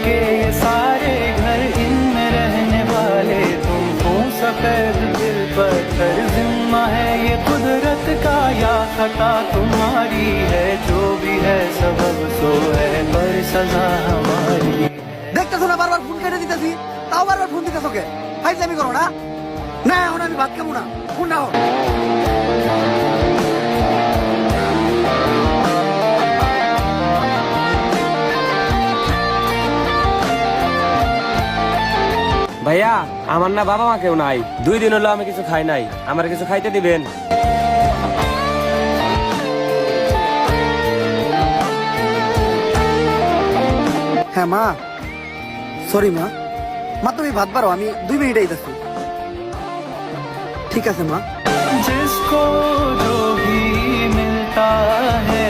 के ये सारे घर, इनमें रहने वाले तुम हो, सफेद दिल पत्थर जिम्मा है ये कुदरत का या खता तुम्हारी है, जो भी है सबब सो है पर सजा हमारी। দেখতেছো না বারবার ফোন কেটে দিতেছি, তাও বারবার ফোন দিতেছো কে? ফাইজলামি করো না? না এখন আমি ভাত খাবো না, ফোন নাও। ভাইয়া আমার না বাবা মা কেউ নাই, 2 দিন হলো আমি কিছু খাই নাই, আমার কিছু খাইতে দিবেন? হ্যাঁ মা, সরি মা। মা তুমি ভাত বারো, আমি 2 মিনিট আইতেছি। ঠিক আছে মা। जिसको जो भी मिलता है